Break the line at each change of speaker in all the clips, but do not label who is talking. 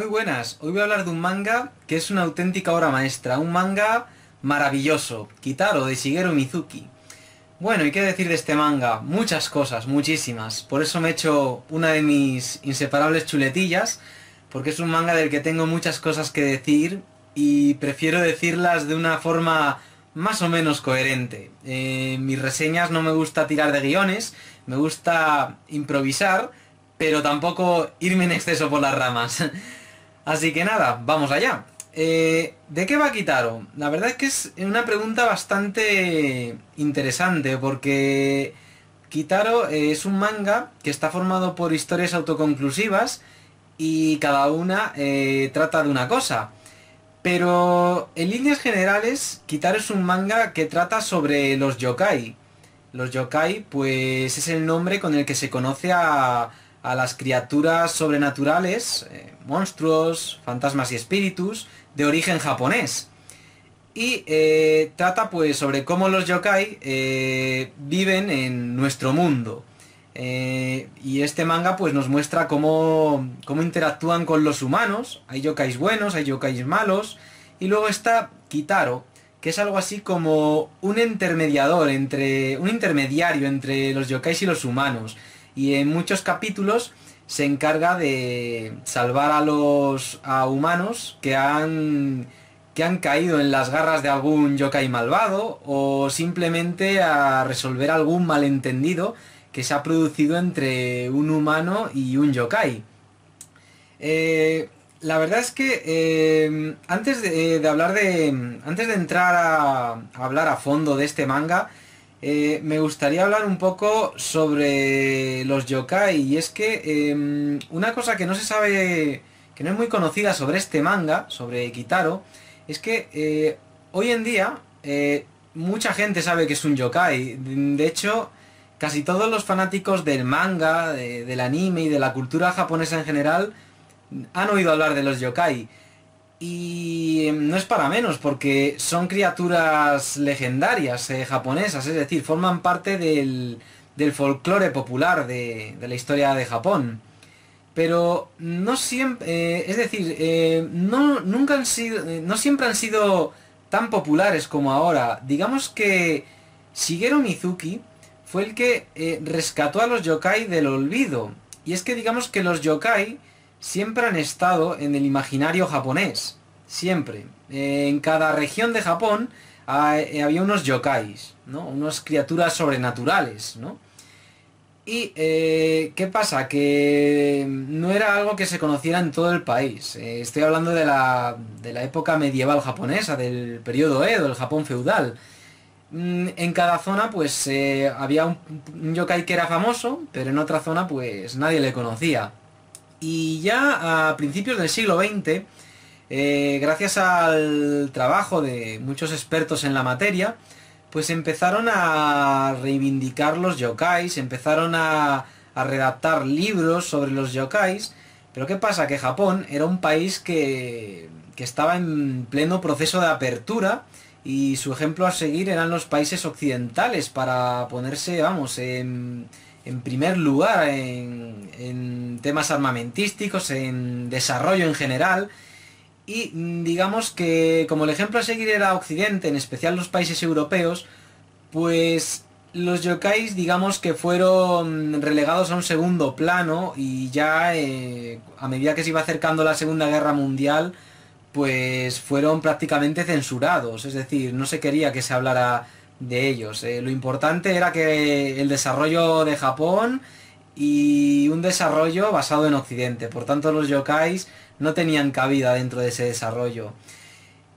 buenas, hoy voy a hablar de un manga que es una auténtica obra maestra, un manga maravilloso, Kitaro de Shigeru Mizuki. Bueno, ¿y qué decir de este manga? Muchas cosas, muchísimas, por eso me he hecho una de mis inseparables chuletillas, porque es un manga del que tengo muchas cosas que decir y prefiero decirlas de una forma más o menos coherente. En mis reseñas no me gusta tirar de guiones, me gusta improvisar, pero tampoco irme en exceso por las ramas. Así que nada, vamos allá. ¿De qué va Kitaro? La verdad es que es una pregunta bastante interesante porque Kitaro es un manga que está formado por historias autoconclusivas y cada una trata de una cosa. Pero en líneas generales, Kitaro es un manga que trata sobre los yokai. Los yokai, pues es el nombre con el que se conoce a las criaturas sobrenaturales, monstruos, fantasmas y espíritus, de origen japonés. Y trata pues sobre cómo los yokai viven en nuestro mundo. Y este manga pues nos muestra cómo interactúan con los humanos. Hay yokais buenos, hay yokais malos. Y luego está Kitaro, que es algo así como un intermediario entre los yokais y los humanos. Y en muchos capítulos se encarga de salvar a humanos que han caído en las garras de algún yokai malvado, o simplemente a resolver algún malentendido que se ha producido entre un humano y un yokai. La verdad es que antes de entrar a hablar a fondo de este manga, me gustaría hablar un poco sobre los yokai. Y es que una cosa que no se sabe, que no es muy conocida sobre este manga, sobre Kitaro, es que hoy en día mucha gente sabe que es un yokai. De hecho, casi todos los fanáticos del manga, del anime y de la cultura japonesa en general han oído hablar de los yokai. Y no es para menos, porque son criaturas legendarias japonesas, es decir, forman parte del folclore popular de la historia de Japón. Pero no siempre, es decir, no siempre han sido tan populares como ahora. Digamos que Shigeru Mizuki fue el que rescató a los yokai del olvido. Y es que digamos que los yokai siempre han estado en el imaginario japonés. Siempre. En cada región de Japón había unos yokais, ¿no? Unas criaturas sobrenaturales, ¿no? Y ¿qué pasa? Que no era algo que se conociera en todo el país. Estoy hablando de la época medieval japonesa, del periodo Edo, el Japón feudal. En cada zona pues había un yokai que era famoso, pero en otra zona pues nadie le conocía. Y ya a principios del siglo XX, gracias al trabajo de muchos expertos en la materia, pues empezaron a reivindicar los yokais, empezaron a redactar libros sobre los yokais. Pero ¿qué pasa? Que Japón era un país que estaba en pleno proceso de apertura, y su ejemplo a seguir eran los países occidentales para ponerse, vamos, en primer lugar en temas armamentísticos, en desarrollo en general. Y digamos que como el ejemplo a seguir era Occidente, en especial los países europeos, pues los yokais digamos que fueron relegados a un segundo plano. Y ya a medida que se iba acercando la Segunda Guerra Mundial, pues fueron prácticamente censurados. Es decir, no se quería que se hablara de ellos. Lo importante era que el desarrollo de Japón y un desarrollo basado en Occidente. Por tanto, los yokais no tenían cabida dentro de ese desarrollo.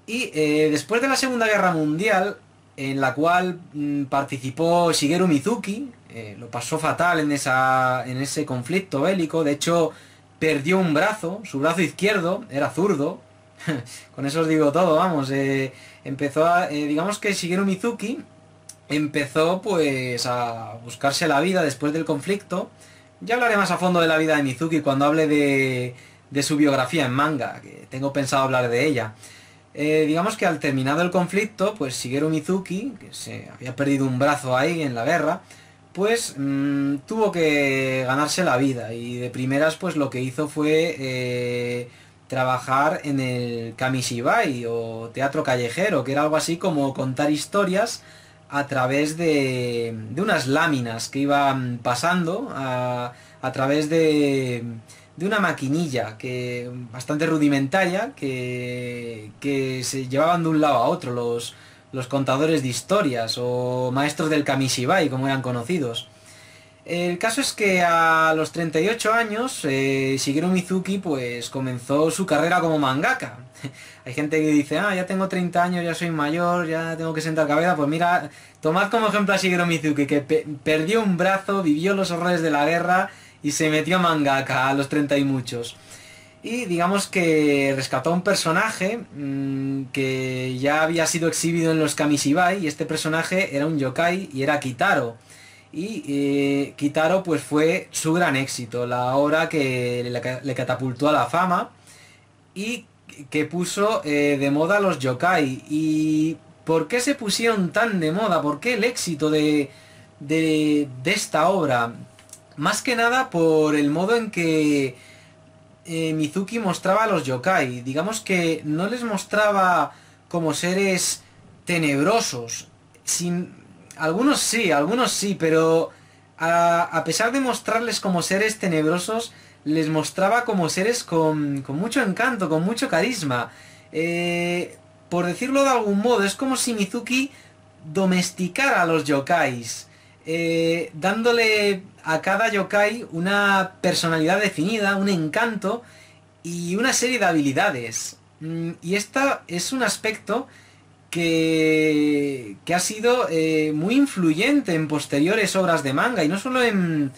Y después de la Segunda Guerra Mundial, en la cual participó Shigeru Mizuki, lo pasó fatal en ese conflicto bélico. De hecho, perdió un brazo, su brazo izquierdo, era zurdo. Con eso os digo todo, vamos. Digamos que Shigeru Mizuki empezó pues a buscarse la vida después del conflicto. Ya hablaré más a fondo de la vida de Mizuki cuando hable de su biografía en manga, que tengo pensado hablar de ella. Digamos que al terminado el conflicto, pues Shigeru Mizuki, que se había perdido un brazo ahí en la guerra, pues tuvo que ganarse la vida. Y de primeras pues lo que hizo fue trabajar en el kamishibai o teatro callejero, que era algo así como contar historias a través de unas láminas que iban pasando a través de una maquinilla que bastante rudimentaria que se llevaban de un lado a otro los contadores de historias o maestros del kamishibai, como eran conocidos. El caso es que a los 38 años Shigeru Mizuki pues comenzó su carrera como mangaka. Hay gente que dice, ya tengo 30 años, ya soy mayor, ya tengo que sentar cabeza. Pues mira, tomad como ejemplo a Shigeru Mizuki, que perdió un brazo, vivió los horrores de la guerra y se metió a mangaka a los 30 y muchos. Y digamos que rescató a un personaje que ya había sido exhibido en los Kamishibai, y este personaje era un yokai y era Kitaro. Y Kitaro pues fue su gran éxito, la obra que le catapultó a la fama y que puso de moda a los yokai. ¿Y por qué se pusieron tan de moda? ¿Por qué el éxito de esta obra? Más que nada por el modo en que Mizuki mostraba a los yokai. Digamos que no les mostraba como seres tenebrosos, algunos sí, pero a pesar de mostrarles como seres tenebrosos, les mostraba como seres con mucho encanto, con mucho carisma. Por decirlo de algún modo, es como si Mizuki domesticara a los yokais, dándole a cada yokai una personalidad definida, un encanto y una serie de habilidades. Y esta es un aspecto que ha sido muy influyente en posteriores obras de manga, y no solo en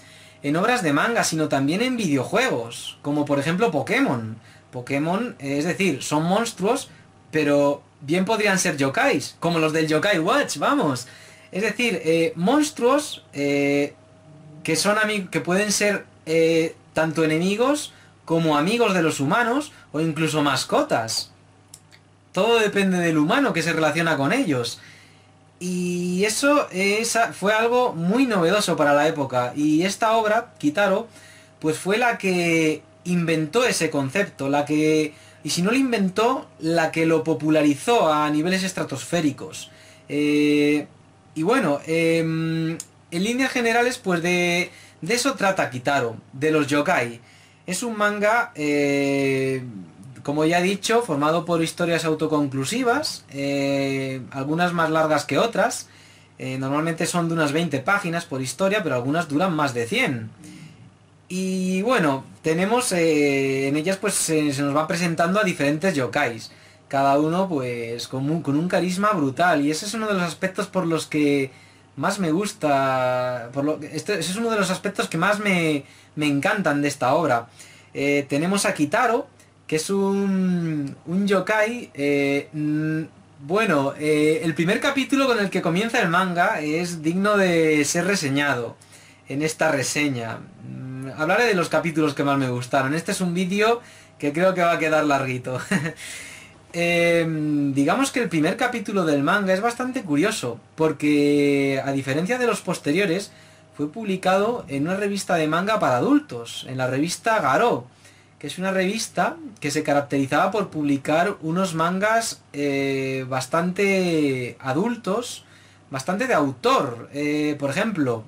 obras de manga, sino también en videojuegos, como por ejemplo Pokémon. Pokémon, es decir, son monstruos, pero bien podrían ser yokais, como los del Yokai Watch, vamos. Es decir, monstruos que son que pueden ser tanto enemigos como amigos de los humanos o incluso mascotas. Todo depende del humano que se relaciona con ellos. Y eso fue algo muy novedoso para la época. Y esta obra, Kitaro, pues fue la que inventó ese concepto, y si no lo inventó, la que lo popularizó a niveles estratosféricos. Y bueno, en líneas generales, pues de eso trata Kitaro, de los yokai. Es un manga, como ya he dicho, formado por historias autoconclusivas, algunas más largas que otras. Normalmente son de unas 20 páginas por historia, pero algunas duran más de 100. Y bueno, tenemos en ellas pues se nos va presentando a diferentes yokais, cada uno pues con un carisma brutal, y ese es uno de los aspectos por los que más me gusta, ese es uno de los aspectos que más me encantan de esta obra. Tenemos a Kitaro, que es un yokai. Bueno, el primer capítulo con el que comienza el manga es digno de ser reseñado en esta reseña. Hablaré de los capítulos que más me gustaron. Este es un vídeo que creo que va a quedar larguito. Digamos que el primer capítulo del manga es bastante curioso, porque a diferencia de los posteriores, fue publicado en una revista de manga para adultos, en la revista Garou, que es una revista que se caracterizaba por publicar unos mangas bastante adultos, bastante de autor. Por ejemplo,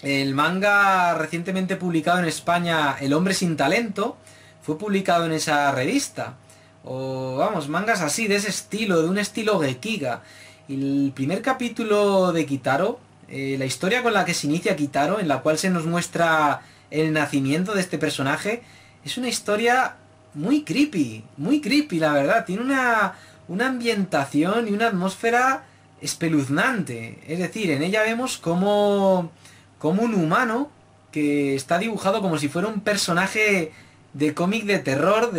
el manga recientemente publicado en España, El hombre sin talento, fue publicado en esa revista. O vamos, mangas así, de ese estilo, de un estilo gekiga. Y el primer capítulo de Kitaro, la historia con la que se inicia Kitaro, en la cual se nos muestra el nacimiento de este personaje, es una historia muy creepy, la verdad. Tiene una ambientación y una atmósfera espeluznante. Es decir, en ella vemos como un humano que está dibujado como si fuera un personaje de cómic de terror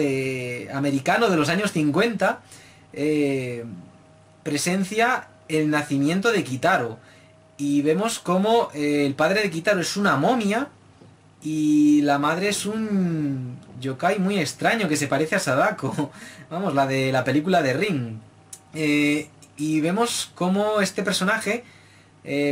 americano de los años 50, presencia el nacimiento de Kitaro. Y vemos como el padre de Kitaro es una momia y la madre es un yokai muy extraño que se parece a Sadako. Vamos, la de la película de Ring. Y vemos cómo este personaje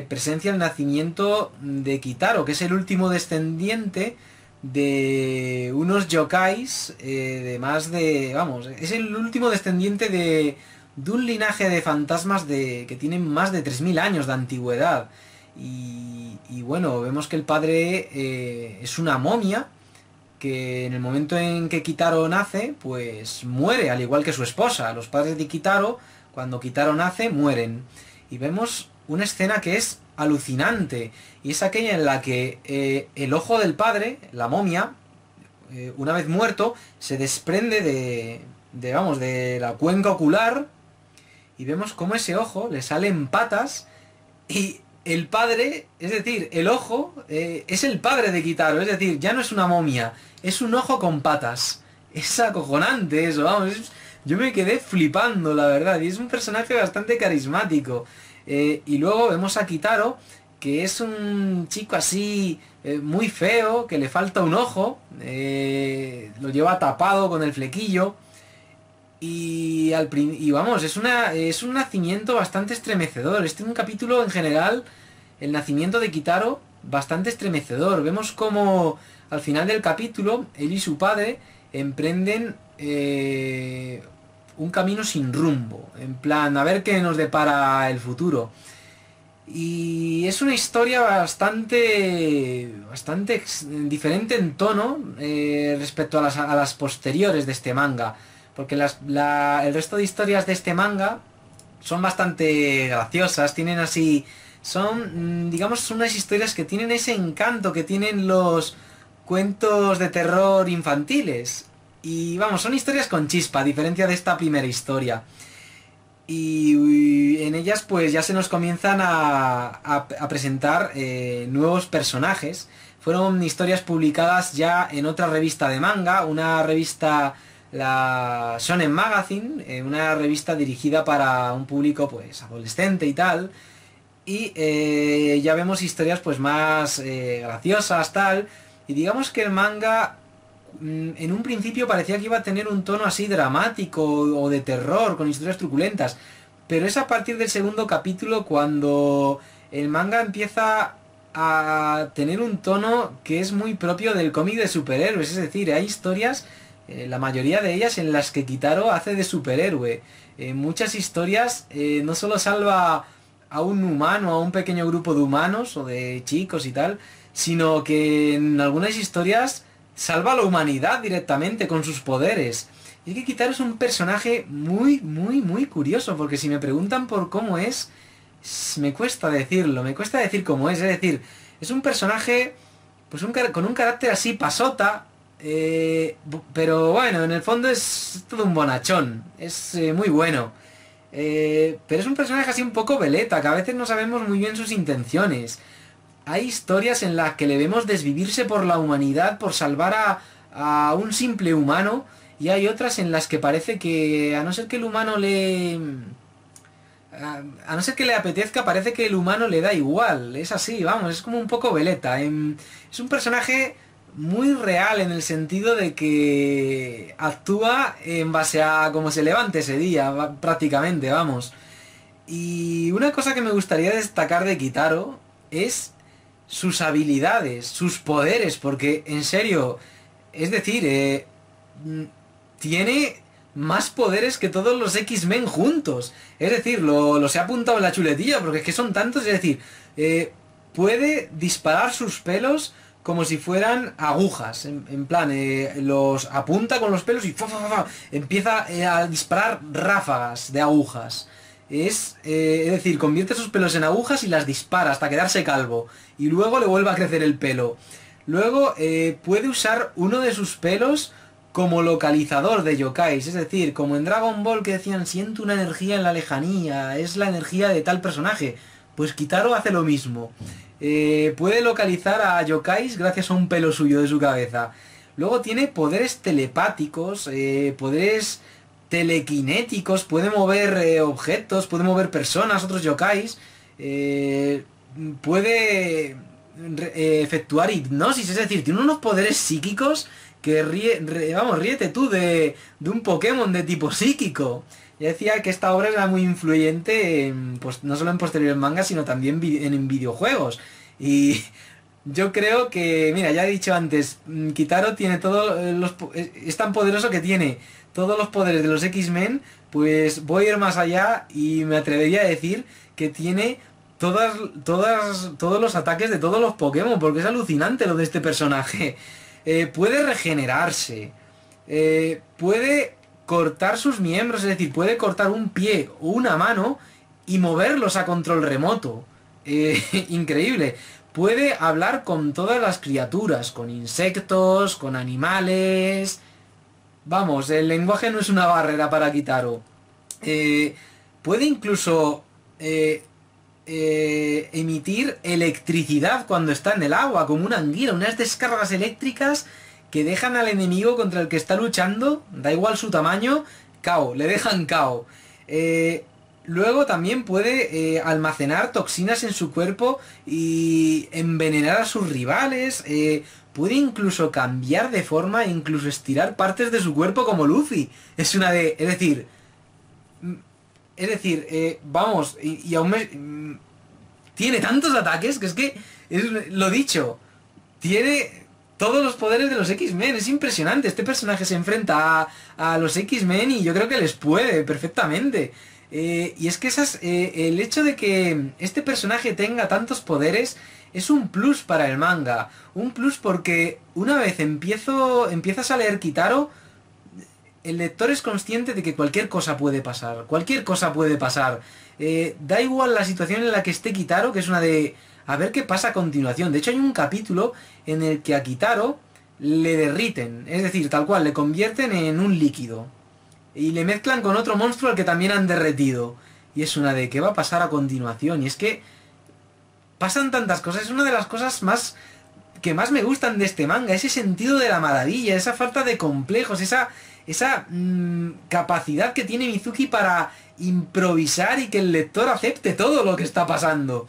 presencia el nacimiento de Kitaro, que es el último descendiente de unos yokais de más de... Vamos, es el último descendiente de un linaje de fantasmas que tienen más de 3000 años de antigüedad. Y bueno, vemos que el padre es una momia que en el momento en que Kitaro nace, pues muere, al igual que su esposa. Los padres de Kitaro, cuando Kitaro nace, mueren. Y vemos una escena que es alucinante, y es aquella en la que el ojo del padre, la momia, una vez muerto, se desprende vamos, de la cuenca ocular, y vemos cómo ese ojo le salen patas, y el padre, es decir, el ojo, es el padre de Kitaro, es decir, ya no es una momia, es un ojo con patas. Es acojonante eso, vamos, yo me quedé flipando, la verdad, y es un personaje bastante carismático. Y luego vemos a Kitaro, que es un chico así muy feo, que le falta un ojo, lo lleva tapado con el flequillo. Y vamos, es un nacimiento bastante estremecedor. Este es un capítulo en general, el nacimiento de Kitaro, bastante estremecedor. Vemos como al final del capítulo, él y su padre emprenden un camino sin rumbo. En plan, a ver qué nos depara el futuro. Y es una historia bastante diferente en tono respecto a las posteriores de este manga. Porque el resto de historias de este manga son bastante graciosas, tienen así... Son, digamos, unas historias que tienen ese encanto que tienen los cuentos de terror infantiles. Y vamos, son historias con chispa, a diferencia de esta primera historia. Y en ellas pues ya se nos comienzan a presentar nuevos personajes. Fueron historias publicadas ya en otra revista de manga, una revista, la Shonen Magazine, una revista dirigida para un público pues adolescente y tal. Y ya vemos historias pues más graciosas, tal. Y digamos que el manga en un principio parecía que iba a tener un tono así dramático o de terror, con historias truculentas. Pero es a partir del segundo capítulo cuando el manga empieza a tener un tono que es muy propio del cómic de superhéroes. Es decir, hay historias, la mayoría de ellas, en las que Kitaro hace de superhéroe. En muchas historias no solo salva a un humano, a un pequeño grupo de humanos o de chicos y tal, sino que en algunas historias salva a la humanidad directamente con sus poderes. Y es que Kitaro es un personaje muy curioso, porque si me preguntan por cómo es, me cuesta decirlo, me cuesta decir cómo es decir, es un personaje pues con un carácter así pasota, pero bueno, en el fondo es todo un bonachón, es muy bueno. Pero es un personaje así un poco veleta, que a veces no sabemos muy bien sus intenciones. Hay historias en las que le vemos desvivirse por la humanidad, por salvar a un simple humano, y hay otras en las que parece que, a no ser que el humano a no ser que le apetezca, parece que el humano le da igual. Es así, vamos, es como un poco veleta. Es un personaje muy real en el sentido de que actúa en base a cómo se levante ese día, prácticamente, vamos. Y una cosa que me gustaría destacar de Kitaro es sus habilidades, sus poderes, porque en serio, es decir, tiene más poderes que todos los X-Men juntos. Es decir, los he apuntado en la chuletilla, porque es que son tantos, es decir, puede disparar sus pelos como si fueran agujas, en plan, los apunta con los pelos y empieza a disparar ráfagas de agujas. Es decir, convierte sus pelos en agujas y las dispara hasta quedarse calvo. Y luego le vuelve a crecer el pelo. Luego puede usar uno de sus pelos como localizador de yokais. Es decir, como en Dragon Ball que decían, siento una energía en la lejanía, es la energía de tal personaje. Pues Kitaro hace lo mismo. Puede localizar a yokais gracias a un pelo suyo de su cabeza. Luego tiene poderes telepáticos, poderes telequinéticos, puede mover objetos, puede mover personas, otros yokais, puede efectuar hipnosis, es decir, tiene unos poderes psíquicos que ríete tú de un Pokémon de tipo psíquico. Ya decía que esta obra era muy influyente pues, no solo en posteriores mangas, sino también en videojuegos. Y Yo creo que, mira, ya he dicho antes, Kitaro tiene es tan poderoso que tiene todos los poderes de los X-Men, pues voy a ir más allá y me atrevería a decir que tiene todos los ataques de todos los Pokémon, porque es alucinante lo de este personaje. Puede regenerarse, puede cortar sus miembros, es decir, puede cortar un pie o una mano y moverlos a control remoto. Increíble. Puede hablar con todas las criaturas, con insectos, con animales. Vamos, el lenguaje no es una barrera para Kitaro. Puede incluso emitir electricidad cuando está en el agua, como una anguila, unas descargas eléctricas que dejan al enemigo contra el que está luchando, da igual su tamaño, KO, le dejan KO. Luego también puede almacenar toxinas en su cuerpo y envenenar a sus rivales. Puede incluso cambiar de forma e incluso estirar partes de su cuerpo como Luffy. Es una de... vamos, y aún tiene tantos ataques que es lo dicho. Tiene todos los poderes de los X-Men. Es impresionante. Este personaje se enfrenta a los X-Men y yo creo que les puede perfectamente. Y es que el hecho de que este personaje tenga tantos poderes es un plus para el manga. Un plus porque una vez empiezas a leer Kitaro, el lector es consciente de que cualquier cosa puede pasar. Cualquier cosa puede pasar. Da igual la situación en la que esté Kitaro, que es una de... A ver qué pasa a continuación. De hecho hay un capítulo en el que a Kitaro le derriten. Es decir, tal cual, le convierten en un líquido. Y le mezclan con otro monstruo al que también han derretido. Y es una de qué va a pasar a continuación. Y es que pasan tantas cosas. Es una de las cosas que más me gustan de este manga. Ese sentido de la maravilla, esa falta de complejos, esa capacidad que tiene Mizuki para improvisar y que el lector acepte todo lo que está pasando.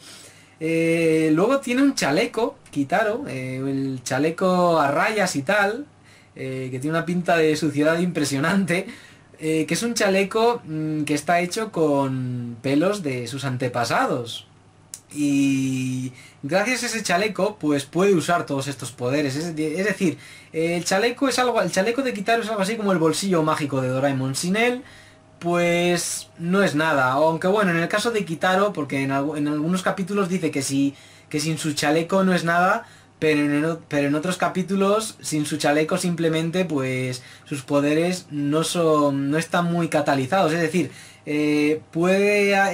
Luego tiene un chaleco, Kitaro, el chaleco a rayas y tal, que tiene una pinta de suciedad impresionante. Que es un chaleco que está hecho con pelos de sus antepasados. Y gracias a ese chaleco, pues puede usar todos estos poderes. Es decir, el chaleco de Kitaro es algo así como el bolsillo mágico de Doraemon. Sin él, pues no es nada. Aunque bueno, en el caso de Kitaro, porque en algunos capítulos dice que sin su chaleco no es nada. Pero en otros capítulos, sin su chaleco simplemente, pues sus poderes no están muy catalizados. Es decir, puede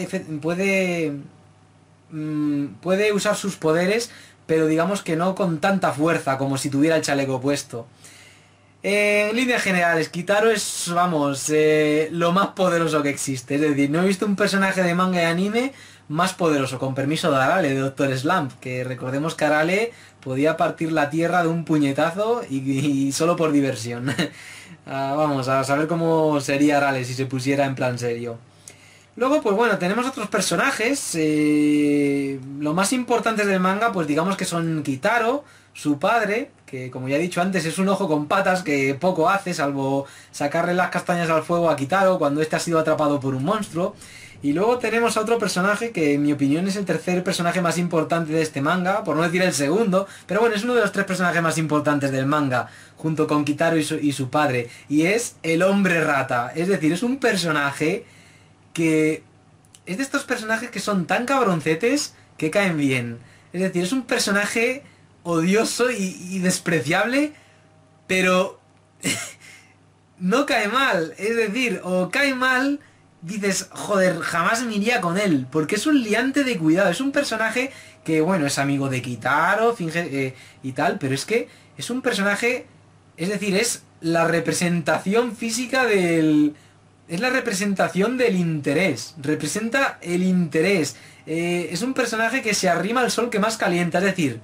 usar sus poderes, pero digamos que no con tanta fuerza como si tuviera el chaleco puesto. En líneas generales, Kitaro es, vamos, lo más poderoso que existe. Es decir, no he visto un personaje de manga y anime más poderoso, con permiso de Arale, de Doctor Slump, que recordemos que Arale podía partir la tierra de un puñetazo y solo por diversión. Vamos, a saber cómo sería Arale si se pusiera en plan serio. Luego, pues bueno, tenemos otros personajes. Lo más importantes del manga, pues digamos que son Kitaro, su padre, que como ya he dicho antes es un ojo con patas que poco hace, salvo sacarle las castañas al fuego a Kitaro cuando este ha sido atrapado por un monstruo. Y luego tenemos a otro personaje que en mi opinión es el tercer personaje más importante de este manga, por no decir el segundo, pero bueno, es uno de los 3 personajes más importantes del manga, junto con Kitaro y su padre, y es el hombre rata. Es decir, es un personaje que es de estos personajes que son tan cabroncetes que caen bien. Es decir, es un personaje odioso y despreciable, pero no cae mal. Es decir, o cae mal, dices, joder, jamás me iría con él, porque es un liante de cuidado. Es un personaje que, bueno, es amigo de Kitaro, finge y tal, pero es que es un personaje, es decir, es la representación física del... Es la representación del interés. Representa el interés. Es un personaje que se arrima al sol que más calienta. Es decir,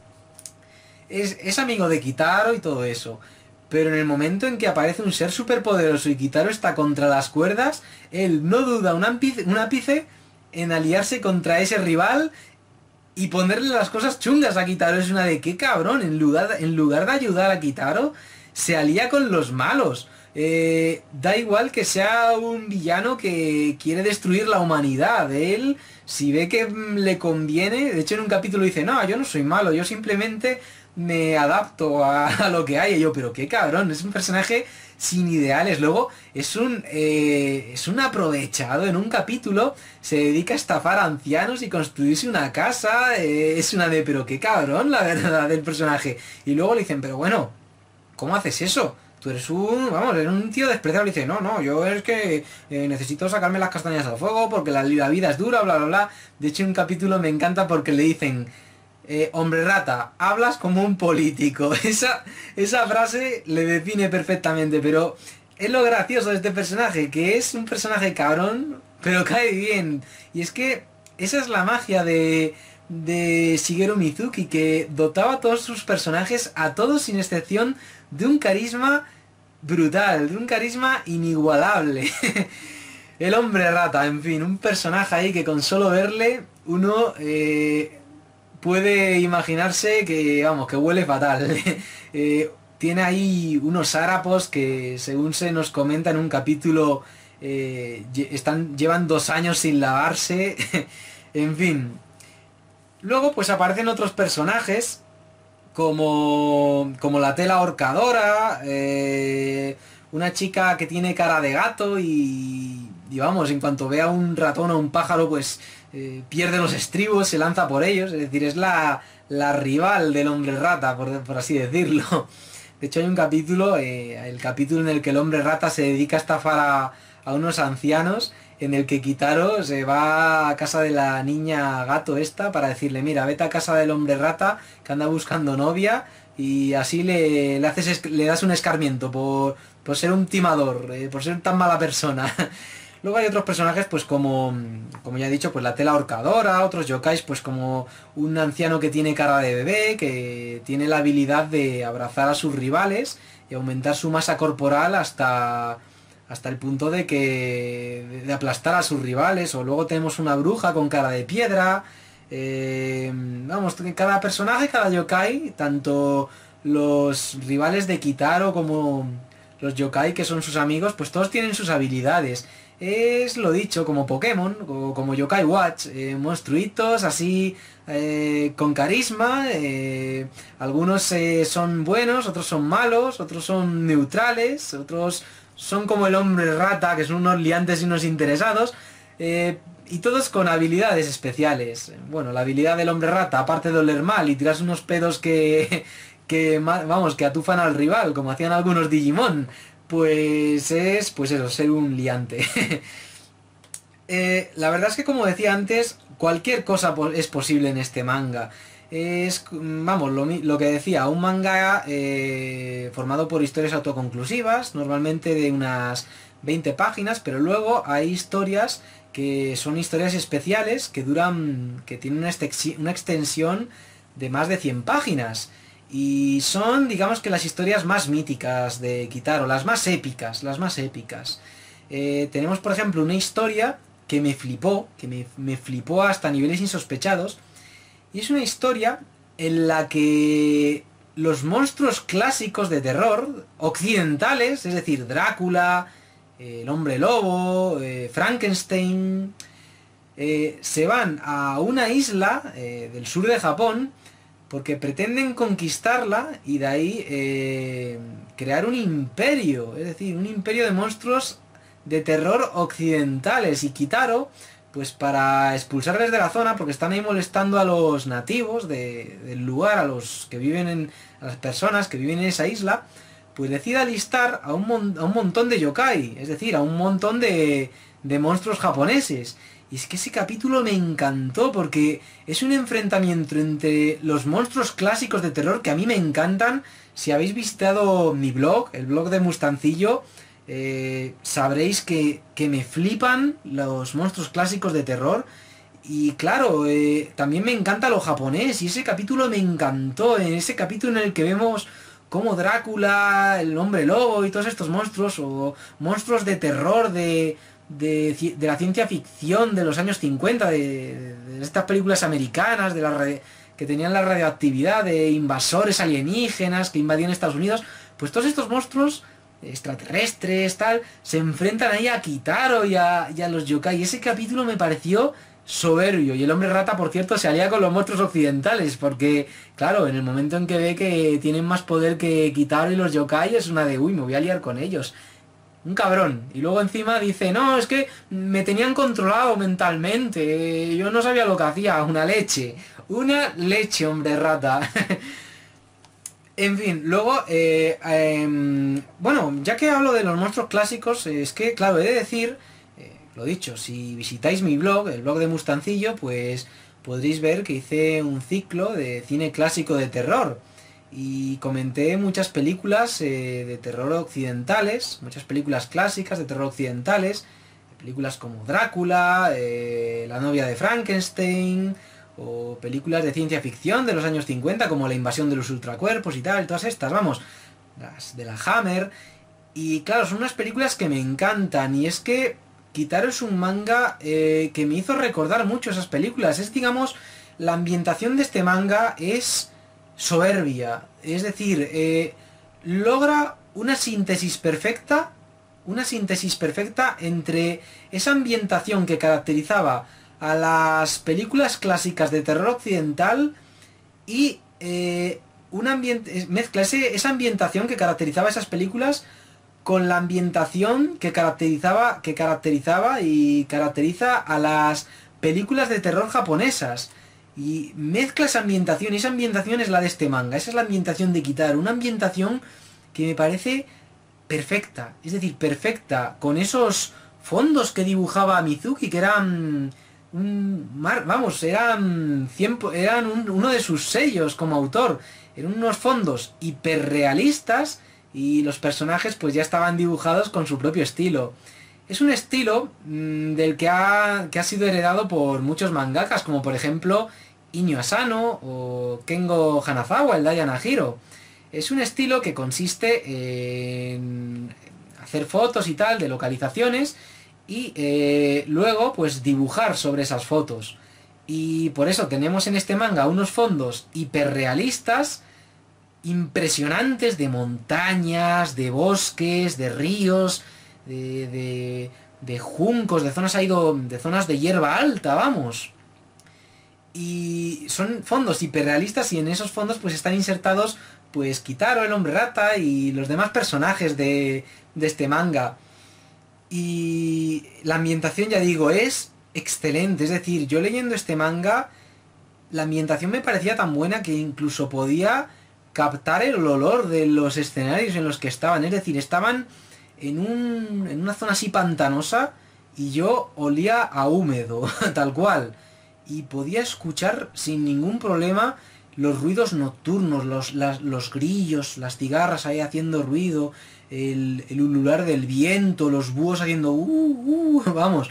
es amigo de Kitaro y todo eso. Pero en el momento en que aparece un ser superpoderoso y Kitaro está contra las cuerdas, él no duda un ápice en aliarse contra ese rival y ponerle las cosas chungas a Kitaro. Es una de qué cabrón. En lugar de ayudar a Kitaro, se alía con los malos. Da igual que sea un villano que quiere destruir la humanidad. Él, si ve que le conviene, de hecho en un capítulo dice, no, yo no soy malo, yo simplemente me adapto a lo que hay. Y yo, pero qué cabrón, es un personaje sin ideales. Luego es un aprovechado. En un capítulo se dedica a estafar a ancianos y construirse una casa. Es una de, pero qué cabrón, la verdad, del personaje. Y luego le dicen, pero bueno, ¿cómo haces eso? Tú eres vamos, eres un tío despreciable. Y dice, no, no, yo es que necesito sacarme las castañas al fuego porque la vida es dura, bla, bla, bla. De hecho, un capítulo me encanta porque le dicen, hombre rata, hablas como un político. Esa frase le define perfectamente, pero es lo gracioso de este personaje, que es un personaje cabrón, pero cae bien. Y es que esa es la magia de Shigeru Mizuki, que dotaba a todos sus personajes, a todos sin excepción, de un carisma brutal, de un carisma inigualable. El hombre rata, en fin, un personaje ahí que con solo verle uno puede imaginarse que, vamos, que huele fatal. Tiene ahí unos harapos que, según se nos comenta en un capítulo, llevan 2 años sin lavarse. En fin. Luego pues aparecen otros personajes como la tela ahorcadora, una chica que tiene cara de gato y vamos, en cuanto ve a un ratón o un pájaro pues pierde los estribos, se lanza por ellos, es decir, es la rival del hombre rata, por así decirlo. De hecho hay un capítulo, el capítulo en el que el hombre rata se dedica a estafar a unos ancianos, en el que Kitaro se va a casa de la niña gato esta para decirle, mira, vete a casa del hombre rata que anda buscando novia, y así le das un escarmiento por ser un timador, por ser tan mala persona. Luego hay otros personajes pues como ya he dicho, pues la tela ahorcadora, otros yokais pues como un anciano que tiene cara de bebé, que tiene la habilidad de abrazar a sus rivales y aumentar su masa corporal hasta el punto de aplastar a sus rivales. O luego tenemos una bruja con cara de piedra. Vamos, cada personaje, cada yokai, tanto los rivales de Kitaro como los yokai que son sus amigos, pues todos tienen sus habilidades. Es lo dicho, como Pokémon, o como Yokai Watch, monstruitos así con carisma, algunos son buenos, otros son malos, otros son neutrales, otros son como el hombre rata, que son unos liantes y unos interesados, y todos con habilidades especiales. Bueno, la habilidad del hombre rata, aparte de oler mal y tirarse unos pedos vamos, que atufan al rival, como hacían algunos Digimon, pues es, pues eso, ser un liante. La verdad es que, como decía antes, cualquier cosa es posible en este manga. Es, vamos, lo que decía, un manga formado por historias autoconclusivas, normalmente de unas 20 páginas, pero luego hay historias que son historias especiales que tienen una extensión de más de 100 páginas. Y son, digamos, que las historias más míticas de Kitaro, las más épicas, las más épicas. Tenemos, por ejemplo, una historia que me flipó, me flipó hasta niveles insospechados. Y es una historia en la que los monstruos clásicos de terror, occidentales, es decir, Drácula, el hombre lobo, Frankenstein, se van a una isla del sur de Japón porque pretenden conquistarla y de ahí crear un imperio, es decir, un imperio de monstruos de terror occidentales. Y Kitaro, pues para expulsarles de la zona, porque están ahí molestando a los nativos del lugar, a las personas que viven en esa isla, pues decide alistar a un montón de yokai, es decir, a un montón de monstruos japoneses. Y es que ese capítulo me encantó porque es un enfrentamiento entre los monstruos clásicos de terror que a mí me encantan. Si habéis visitado mi blog, el blog de Mustancillo, sabréis que me flipan los monstruos clásicos de terror. Y claro, también me encanta lo japonés, y ese capítulo me encantó. En ese capítulo en el que vemos cómo Drácula, el hombre lobo y todos estos monstruos, o monstruos de terror de la ciencia ficción de los años 50, de estas películas americanas que tenían la radioactividad, de invasores alienígenas que invadían Estados Unidos, pues todos estos monstruos extraterrestres, tal, se enfrentan ahí a Kitaro y a los yokai. Ese capítulo me pareció soberbio. Y el hombre rata, por cierto, se alía con los monstruos occidentales, porque, claro, en el momento en que ve que tienen más poder que Kitaro y los yokai, es una de, uy, me voy a liar con ellos. Un cabrón. Y luego encima dice, no, es que me tenían controlado mentalmente, yo no sabía lo que hacía. Una leche. Una leche, hombre rata. En fin, luego, bueno, ya que hablo de los monstruos clásicos, es que, claro, he de decir, lo dicho, si visitáis mi blog, el blog de Mustancillo, pues podréis ver que hice un ciclo de cine clásico de terror. Y comenté muchas películas de terror occidentales, muchas películas clásicas de terror occidentales, películas como Drácula, La novia de Frankenstein, o películas de ciencia ficción de los años 50 como La invasión de los ultracuerpos y tal, todas estas, vamos, las de la Hammer. Y claro, son unas películas que me encantan, y es que Kitaro es un manga que me hizo recordar mucho esas películas. Es, digamos, la ambientación de este manga es soberbia, es decir, logra una síntesis perfecta entre esa ambientación que caracterizaba a las películas clásicas de terror occidental y mezcla esa ambientación que caracterizaba esas películas con la ambientación que caracterizaba y caracteriza a las películas de terror japonesas. Y mezcla esa ambientación, y esa ambientación es la de este manga. Esa es la ambientación de Kitaro, una ambientación que me parece perfecta, es decir, perfecta, con esos fondos que dibujaba Mizuki, que eran eran uno de sus sellos como autor. Eran unos fondos hiperrealistas y los personajes pues ya estaban dibujados con su propio estilo. Es un estilo del que ha sido heredado por muchos mangakas, como por ejemplo Inyo Asano o Kengo Hanazawa, el Dayan Hiro. Es un estilo que consiste en hacer fotos y tal de localizaciones y luego pues dibujar sobre esas fotos. Y por eso tenemos en este manga unos fondos hiperrealistas, impresionantes, de montañas, de bosques, de ríos, de juncos, de zonas de zonas de hierba alta, vamos. Y son fondos hiperrealistas, y en esos fondos pues están insertados pues Kitaro, el hombre rata, y los demás personajes de este manga. Y la ambientación, ya digo, es excelente. Es decir, yo leyendo este manga, la ambientación me parecía tan buena que incluso podía captar el olor de los escenarios en los que estaban. Es decir, estaban en una zona así pantanosa y yo olía a húmedo, tal cual. Y podía escuchar sin ningún problema los ruidos nocturnos, los grillos, las cigarras ahí haciendo ruido, el ulular del viento, los búhos haciendo vamos,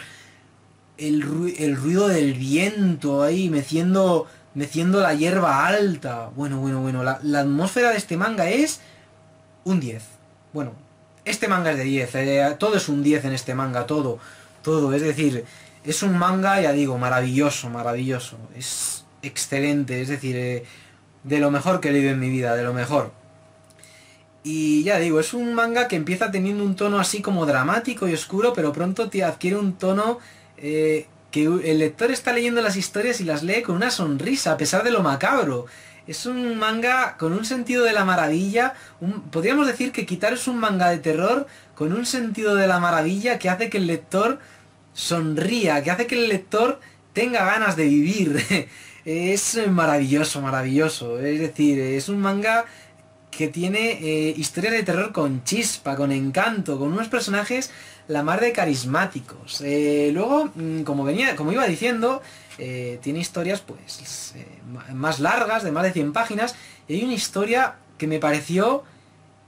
el ruido del viento ahí meciendo la hierba alta. Bueno, la atmósfera de este manga es un 10. Bueno, este manga es de 10, todo es un 10 en este manga, todo, es decir, es un manga, ya digo, maravilloso, es excelente, es decir, de lo mejor que he leído en mi vida, de lo mejor. Y ya digo, es un manga que empieza teniendo un tono así como dramático y oscuro, pero pronto te adquiere un tono que el lector está leyendo las historias y las lee con una sonrisa, a pesar de lo macabro. Es un manga con un sentido de la maravilla. Podríamos decir que Kitaro es un manga de terror con un sentido de la maravilla que hace que el lector sonría, que hace que el lector tenga ganas de vivir. Es maravilloso. Es decir, es un manga que tiene historias de terror con chispa, con encanto, con unos personajes la mar de carismáticos. Luego, como iba diciendo, tiene historias pues más largas, de más de 100 páginas, y hay una historia que me pareció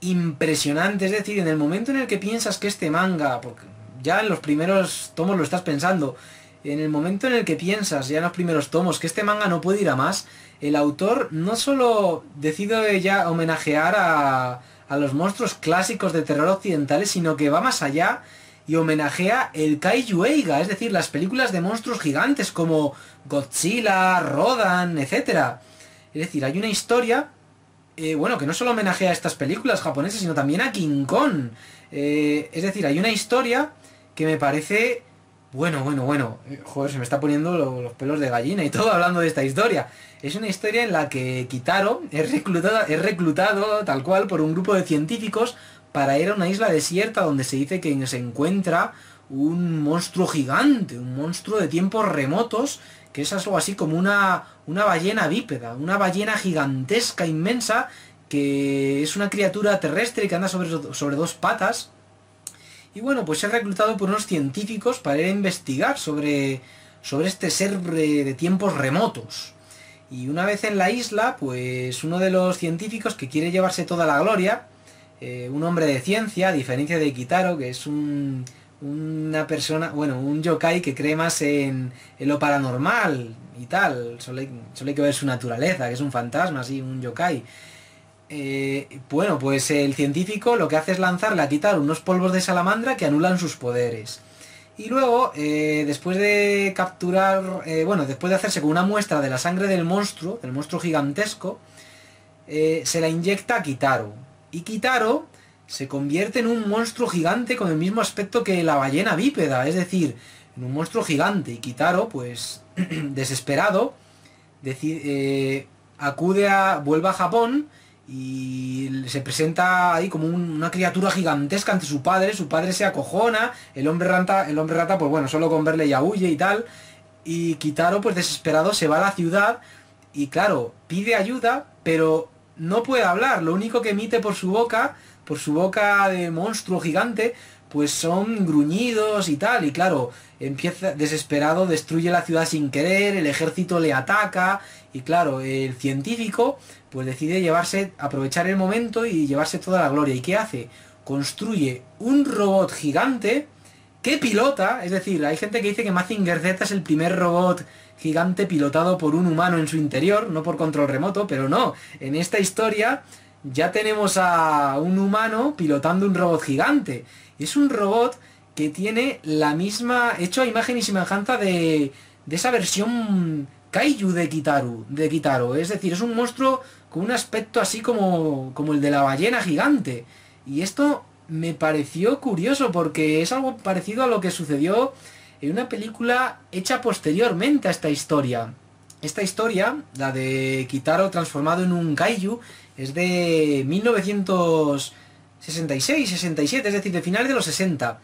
impresionante. Es decir, en el momento en el que piensas que este manga, porque ya en los primeros tomos lo estás pensando, en el momento en el que piensas ya en los primeros tomos que este manga no puede ir a más, el autor no solo decide ya homenajear a los monstruos clásicos de terror occidentales, sino que va más allá y homenajea el Kaiju Eiga, es decir, las películas de monstruos gigantes como Godzilla, Rodan, etc. Es decir, hay una historia bueno, que no solo homenajea a estas películas japonesas, sino también a King Kong. Es decir, hay una historia que me parece... Bueno, joder, se me está poniendo los pelos de gallina y todo hablando de esta historia. Es una historia en la que Kitaro es reclutado tal cual por un grupo de científicos para ir a una isla desierta donde se dice que se encuentra un monstruo gigante, un monstruo de tiempos remotos, que es algo así como una ballena bípeda, una ballena gigantesca, inmensa, que es una criatura terrestre que anda sobre dos patas. Y bueno, pues es reclutado por unos científicos para ir a investigar sobre este ser de tiempos remotos. Y una vez en la isla, pues uno de los científicos que quiere llevarse toda la gloria, un hombre de ciencia, a diferencia de Kitaro, que es una persona, bueno, un yokai que cree más en lo paranormal y tal, solo hay que ver su naturaleza, que es un fantasma, así, un yokai. Bueno, pues el científico lo que hace es lanzarle a Kitaro unos polvos de salamandra que anulan sus poderes. Y luego, después de capturar, bueno, después de hacerse con una muestra de la sangre del monstruo gigantesco, se la inyecta a Kitaro. Y Kitaro se convierte en un monstruo gigante con el mismo aspecto que la ballena bípeda, es decir, en un monstruo gigante. Y Kitaro, pues, desesperado, vuelve a Japón y se presenta ahí como una criatura gigantesca ante su padre se acojona, el hombre rata, pues bueno, solo con verle ya huye y tal, y Kitaro pues desesperado se va a la ciudad y claro, pide ayuda, pero no puede hablar, lo único que emite por su boca de monstruo gigante, pues son gruñidos y tal, y claro, empieza desesperado, destruye la ciudad sin querer, el ejército le ataca, y claro, el científico pues decide aprovechar el momento y llevarse toda la gloria. ¿Y qué hace? Construye un robot gigante que pilota, es decir, hay gente que dice que Mazinger Z es el primer robot gigante pilotado por un humano en su interior, no por control remoto, pero no, en esta historia ya tenemos a un humano pilotando un robot gigante. Es un robot que tiene la misma, hecho a imagen y semejanza de esa versión Kaiju de Kitaro. Es decir, es un monstruo con un aspecto así como el de la ballena gigante. Y esto me pareció curioso porque es algo parecido a lo que sucedió en una película hecha posteriormente a esta historia. Esta historia, la de Kitaro transformado en un Kaiju, es de 1966-67, es decir, de finales de los 60.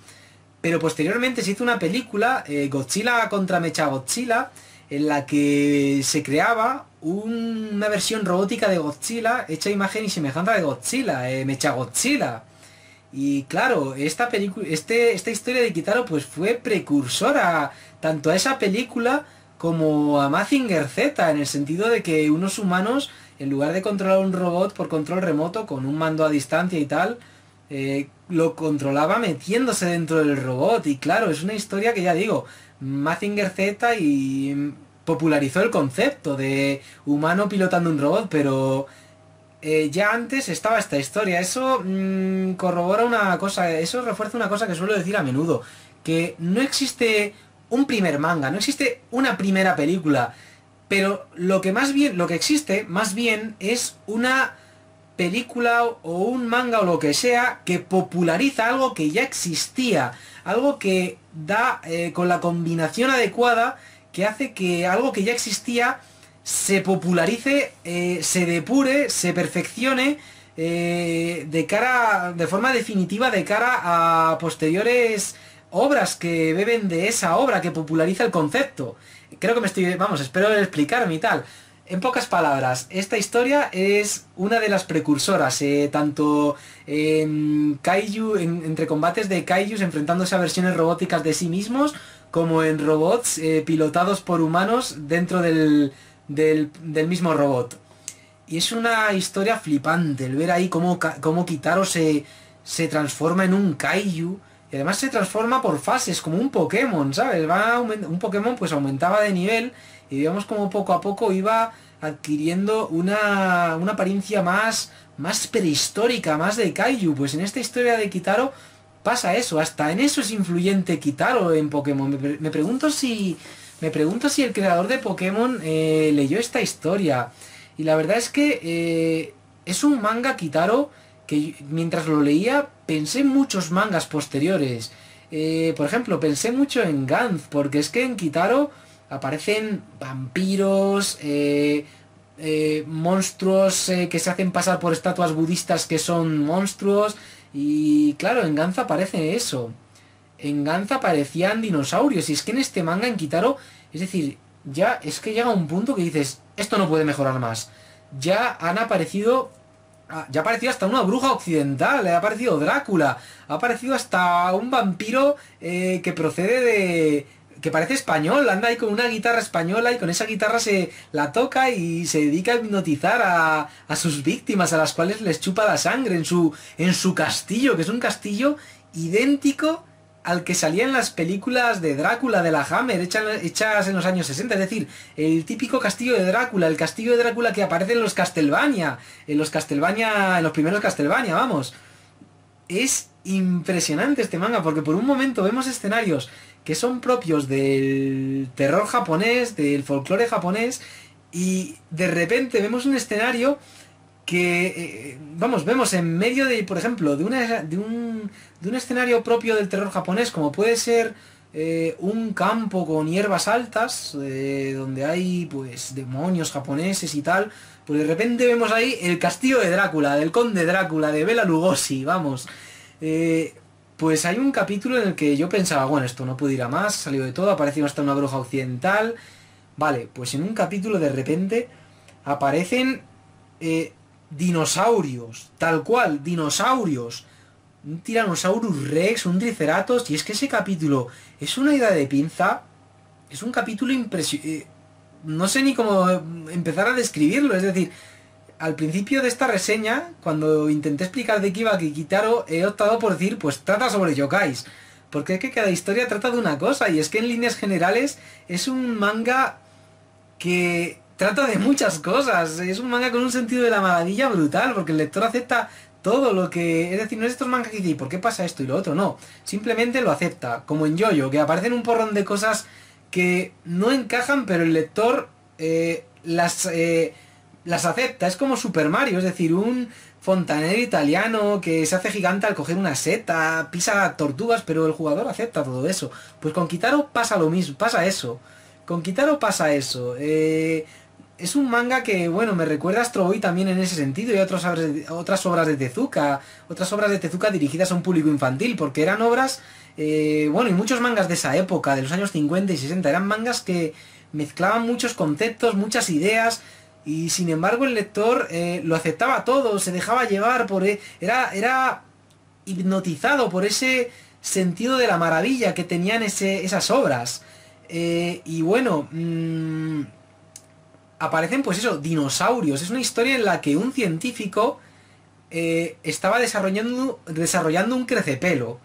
Pero posteriormente se hizo una película, Godzilla contra Mechagodzilla, en la que se creaba una versión robótica de Godzilla hecha a imagen y semejanza de Godzilla, Mechagodzilla. Y claro, esta historia de Kitaro pues fue precursora tanto a esa película como a Mazinger Z, en el sentido de que unos humanos, en lugar de controlar un robot por control remoto con un mando a distancia y tal, lo controlaba metiéndose dentro del robot. Y claro, es una historia que ya digo, Mazinger Z y popularizó el concepto de humano pilotando un robot, pero ya antes estaba esta historia. Eso corrobora una cosa, eso refuerza una cosa que suelo decir a menudo, que no existe un primer manga, no existe una primera película, pero lo que existe más bien es una película o un manga o lo que sea que populariza algo que ya existía, algo que da con la combinación adecuada que hace que algo que ya existía se popularice, se depure, se perfeccione de forma definitiva de cara a posteriores obras que beben de esa obra que populariza el concepto. Creo que espero explicarme y tal. En pocas palabras, esta historia es una de las precursoras, tanto en kaiju, entre combates de kaijus enfrentándose a versiones robóticas de sí mismos, como en robots pilotados por humanos dentro del mismo robot. Y es una historia flipante, el ver ahí cómo Kitaro se transforma en un kaiju, y además se transforma por fases, como un Pokémon, ¿sabes? Un Pokémon pues aumentaba de nivel, y vemos como poco a poco iba adquiriendo una apariencia más prehistórica, más de kaiju. Pues en esta historia de Kitaro pasa eso, hasta en eso es influyente Kitaro en Pokémon. Me pregunto si el creador de Pokémon leyó esta historia. Y la verdad es que es un manga, Kitaro, que mientras lo leía pensé en muchos mangas posteriores. Por ejemplo, pensé mucho en Gantz, porque es que en Kitaro aparecen vampiros, monstruos que se hacen pasar por estatuas budistas que son monstruos. Y claro, en Gantz aparece eso. En Gantz aparecían dinosaurios. Y es que en este manga, en Kitaro, es decir, ya es que llega un punto que dices, esto no puede mejorar más. Ya han aparecido... Ya ha aparecido hasta una bruja occidental, ha aparecido Drácula, ha aparecido hasta un vampiro que procede de... que parece español, anda ahí con una guitarra española y con esa guitarra se la toca y se dedica a hipnotizar a sus víctimas, a las cuales les chupa la sangre en su castillo, que es un castillo idéntico al que salía en las películas de Drácula de la Hammer, hechas en los años 60, es decir, el típico castillo de Drácula, el castillo de Drácula que aparece en los Castlevania, en los primeros Castlevania, vamos. Es impresionante este manga, porque por un momento vemos escenarios que son propios del terror japonés, del folclore japonés, y de repente vemos un escenario que, vamos, vemos en medio de, por ejemplo, de un escenario propio del terror japonés, como puede ser un campo con hierbas altas, donde hay, pues, demonios japoneses y tal, pues de repente vemos ahí el castillo de Drácula, del conde Drácula, de Bela Lugosi, vamos. Pues hay un capítulo en el que yo pensaba, bueno, esto no puede ir a más, ha salido de todo, ha aparecido hasta una bruja occidental. Vale, pues en un capítulo de repente aparecen dinosaurios, tal cual, dinosaurios. Un Tyrannosaurus Rex, un Triceratops, y es que ese capítulo es una idea de pinza, es un capítulo impresionante. No sé ni cómo empezar a describirlo, es decir, al principio de esta reseña, cuando intenté explicar de qué iba Kitaro, he optado por decir, pues trata sobre yokais. Porque es que cada historia trata de una cosa, y es que en líneas generales es un manga que trata de muchas cosas. Es un manga con un sentido de la maravilla brutal, porque el lector acepta todo lo que... Es decir, no es estos mangas que dicen, ¿por qué pasa esto y lo otro? No, simplemente lo acepta, como en Yoyo, que aparecen un porrón de cosas que no encajan, pero el lector las acepta. Es como Super Mario, es decir, un fontanero italiano que se hace gigante al coger una seta, pisa tortugas, pero el jugador acepta todo eso. Pues con Kitaro pasa lo mismo, pasa eso. Con Kitaro pasa eso. Es un manga que, bueno, me recuerda a Astro Boy también en ese sentido, y otras obras de Tezuka. Otras obras de Tezuka dirigidas a un público infantil, porque eran obras, bueno, y muchos mangas de esa época, de los años 50 y 60, eran mangas que mezclaban muchos conceptos, muchas ideas, y sin embargo el lector lo aceptaba todo, se dejaba llevar por... Era hipnotizado por ese sentido de la maravilla que tenían esas obras. Y bueno, aparecen pues eso, dinosaurios. Es una historia en la que un científico estaba desarrollando un crecepelo.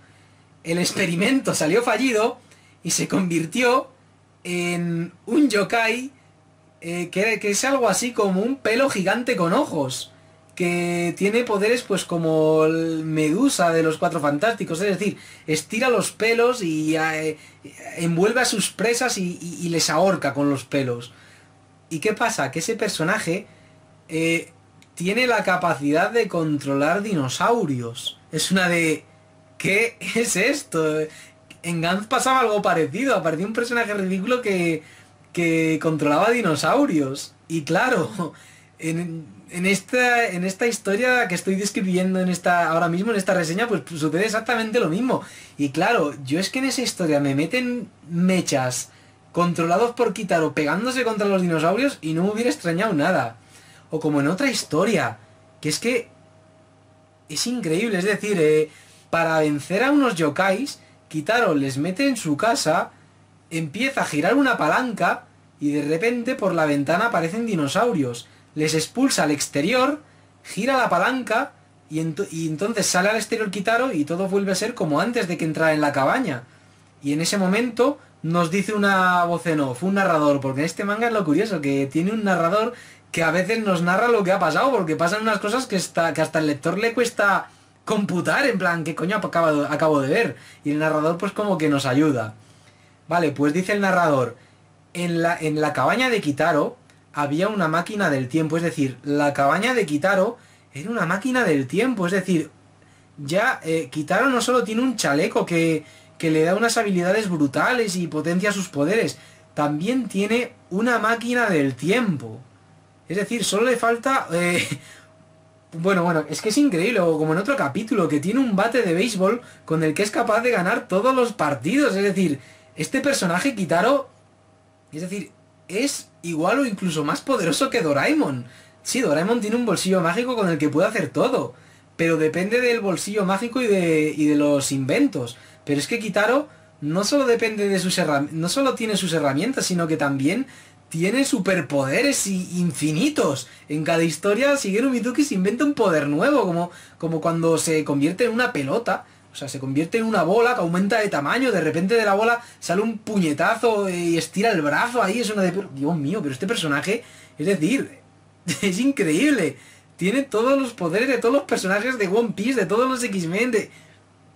El experimento salió fallido y se convirtió en un yokai que es algo así como un pelo gigante con ojos, que tiene poderes pues como el Medusa de los Cuatro Fantásticos, es decir, estira los pelos y envuelve a sus presas y les ahorca con los pelos. ¿Y qué pasa? Que ese personaje tiene la capacidad de controlar dinosaurios. Es una de... ¿Qué es esto? En Gantz pasaba algo parecido, apareció un personaje ridículo que controlaba dinosaurios. Y claro, en esta historia que estoy describiendo ahora mismo en esta reseña, pues sucede exactamente lo mismo. Y claro, yo es que en esa historia me meten mechas controlados por Kitaro pegándose contra los dinosaurios y no me hubiera extrañado nada. O como en otra historia, que es que es increíble, es decir, para vencer a unos yokais, Kitaro les mete en su casa, empieza a girar una palanca y de repente por la ventana aparecen dinosaurios. Les expulsa al exterior, gira la palanca y entonces sale al exterior Kitaro y todo vuelve a ser como antes de que entrara en la cabaña. Y en ese momento nos dice una voz en off, un narrador, porque en este manga es lo curioso, que tiene un narrador que a veces nos narra lo que ha pasado, porque pasan unas cosas que hasta el lector le cuesta computar, en plan, ¿qué coño acabo de ver? Y el narrador pues como que nos ayuda. Vale, pues dice el narrador, en la cabaña de Kitaro había una máquina del tiempo, es decir, la cabaña de Kitaro era una máquina del tiempo. Es decir, ya Kitaro no solo tiene un chaleco que le da unas habilidades brutales y potencia sus poderes, también tiene una máquina del tiempo. Es decir, solo le falta... bueno, es que es increíble, o como en otro capítulo, que tiene un bate de béisbol con el que es capaz de ganar todos los partidos. Es decir, este personaje, Kitaro, es decir, es igual o incluso más poderoso que Doraemon. Sí, Doraemon tiene un bolsillo mágico con el que puede hacer todo, pero depende del bolsillo mágico y de los inventos. Pero es que Kitaro no solo depende de sus herramientas, no solo tiene sus herramientas, sino que también tiene superpoderes infinitos. En cada historia Shigeru Mizuki se inventa un poder nuevo, como cuando se convierte en una pelota. O sea, se convierte en una bola que aumenta de tamaño, de repente de la bola sale un puñetazo y estira el brazo ahí, es una de... Dios mío, pero este personaje, es decir, es increíble. Tiene todos los poderes de todos los personajes de One Piece, de todos los X-Men, de...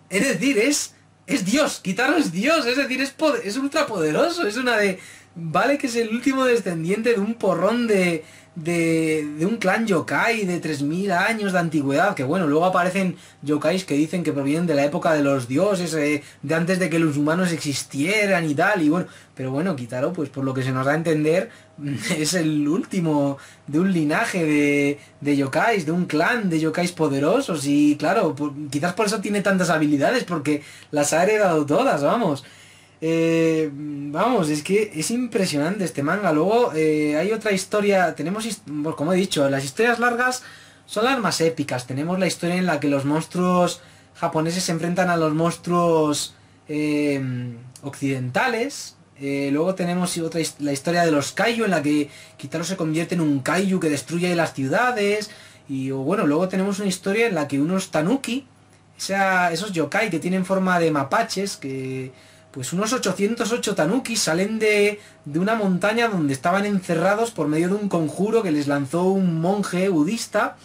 Es decir, es Dios, Kitaro es Dios, es decir, es ultra poderoso, es una de... Vale que es el último descendiente de un porrón de un clan yokai de 3000 años de antigüedad, que bueno, luego aparecen yokais que dicen que provienen de la época de los dioses, de antes de que los humanos existieran y tal, y bueno, pero bueno, Kitaro, pues por lo que se nos da a entender, es el último de un linaje de yokais, de un clan de yokais poderosos, y claro, quizás por eso tiene tantas habilidades, porque las ha heredado todas, vamos. Vamos, es que es impresionante este manga. Luego hay otra historia, tenemos, pues, como he dicho, las historias largas son las más épicas. Tenemos la historia en la que los monstruos japoneses se enfrentan a los monstruos occidentales. Luego tenemos la historia de los kaiju, en la que Kitaro se convierte en un kaiju que destruye las ciudades. Y bueno, luego tenemos una historia en la que unos tanuki, esos yokai que tienen forma de mapaches, pues unos 808 tanuki salen de una montaña donde estaban encerrados por medio de un conjuro que les lanzó un monje budista,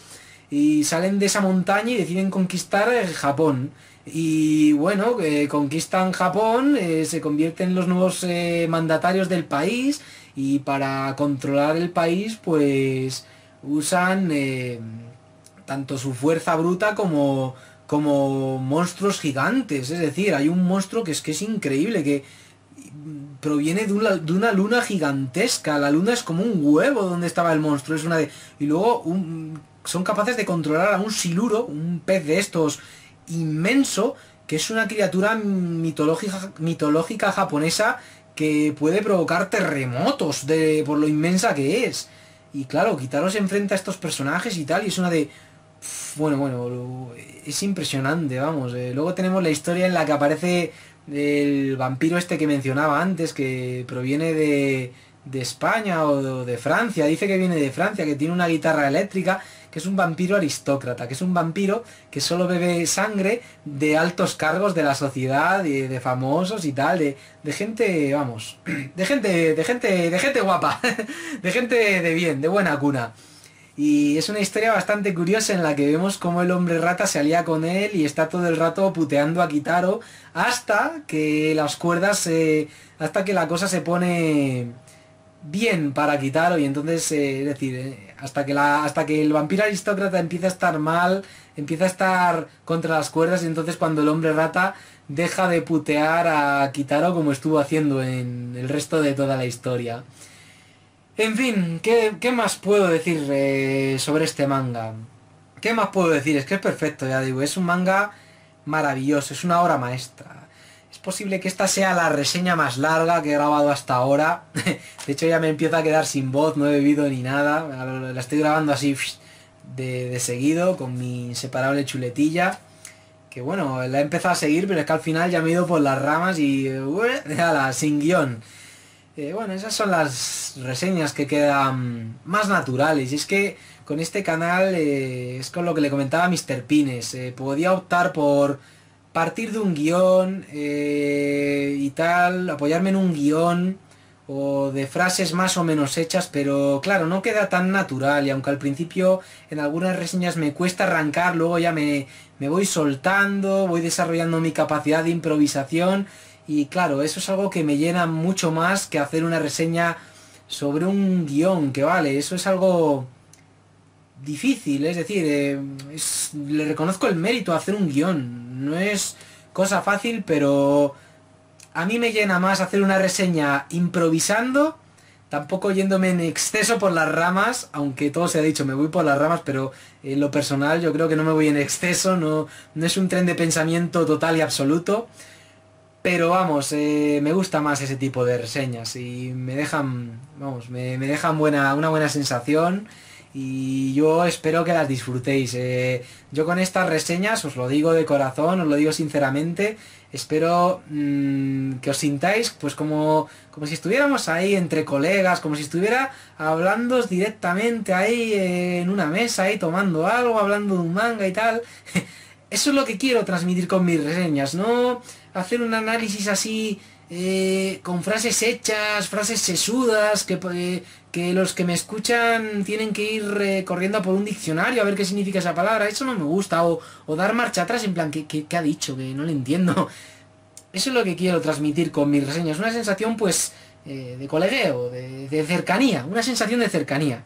y salen de esa montaña y deciden conquistar Japón. Y bueno, conquistan Japón, se convierten en los nuevos mandatarios del país, y para controlar el país pues usan tanto su fuerza bruta como monstruos gigantes. Es decir, hay un monstruo que es increíble, que proviene de una luna gigantesca. La luna es como un huevo donde estaba el monstruo, es una de... Y luego son capaces de controlar a un siluro, un pez de estos inmenso, que es una criatura mitológica japonesa que puede provocar terremotos por lo inmensa que es. Y claro, Kitaro se enfrenta a estos personajes y tal, y es una de... Bueno, es impresionante, vamos. Luego tenemos la historia en la que aparece el vampiro este que mencionaba antes, que proviene de España o de Francia. Dice que viene de Francia, que tiene una guitarra eléctrica, que es un vampiro aristócrata, que es un vampiro que solo bebe sangre de altos cargos de la sociedad, de famosos y tal, de gente, vamos, de gente guapa, de gente de bien, de buena cuna. Y es una historia bastante curiosa en la que vemos cómo el hombre rata se alía con él y está todo el rato puteando a Kitaro hasta que hasta que la cosa se pone bien para Kitaro, y entonces, es decir, hasta que el vampiro aristócrata empieza a estar mal, empieza a estar contra las cuerdas, y entonces cuando el hombre rata deja de putear a Kitaro como estuvo haciendo en el resto de toda la historia. En fin, ¿qué más puedo decir sobre este manga? ¿Qué más puedo decir? Es que es perfecto, ya digo, es un manga maravilloso, es una obra maestra. Es posible que esta sea la reseña más larga que he grabado hasta ahora. De hecho ya me empiezo a quedar sin voz, no he bebido ni nada. La estoy grabando así de seguido, con mi inseparable chuletilla. Que bueno, la he empezado a seguir, pero es que al final ya me he ido por las ramas y... ala, sin guión. Bueno, esas son las reseñas que quedan más naturales. Y es que con este canal es con lo que le comentaba a Mr. Pines. Podía optar por partir de un guión y tal, apoyarme en un guión o de frases más o menos hechas, pero claro, no queda tan natural, y aunque al principio en algunas reseñas me cuesta arrancar, luego ya me voy soltando, voy desarrollando mi capacidad de improvisación. Y claro, eso es algo que me llena mucho más que hacer una reseña sobre un guión, que vale, eso es algo difícil, es decir, le reconozco el mérito a hacer un guión. No es cosa fácil, pero a mí me llena más hacer una reseña improvisando, tampoco yéndome en exceso por las ramas, aunque todo se ha dicho, me voy por las ramas, pero en lo personal yo creo que no me voy en exceso, no es un tren de pensamiento total y absoluto. Pero vamos, me gusta más ese tipo de reseñas y me dejan, vamos, me dejan una buena sensación y yo espero que las disfrutéis. Yo con estas reseñas, os lo digo de corazón, os lo digo sinceramente, espero que os sintáis pues como si estuviéramos ahí entre colegas, como si estuviera hablando directamente ahí en una mesa, ahí tomando algo, hablando de un manga y tal. Eso es lo que quiero transmitir con mis reseñas, no hacer un análisis así con frases hechas, frases sesudas, que los que me escuchan tienen que ir corriendo a por un diccionario a ver qué significa esa palabra. Eso no me gusta, o dar marcha atrás en plan, ¿qué ha dicho? Que no le entiendo. Eso es lo que quiero transmitir con mis reseñas, una sensación pues de colegueo, de cercanía, una sensación de cercanía.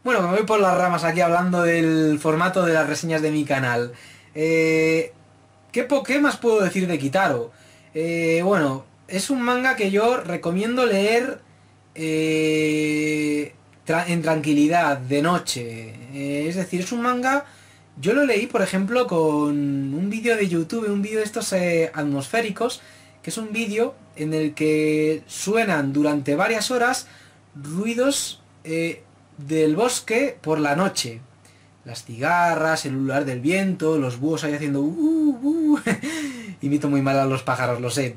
Bueno, me voy por las ramas aquí hablando del formato de las reseñas de mi canal. ¿Qué más puedo decir de Kitaro? Bueno, es un manga que yo recomiendo leer en tranquilidad, de noche. Es decir, es un manga... Yo lo leí, por ejemplo, con un vídeo de YouTube, un vídeo de estos atmosféricos, que es un vídeo en el que suenan durante varias horas ruidos del bosque por la noche. Las cigarras, el ulular del viento, los búhos ahí haciendo Imito muy mal a los pájaros, lo sé.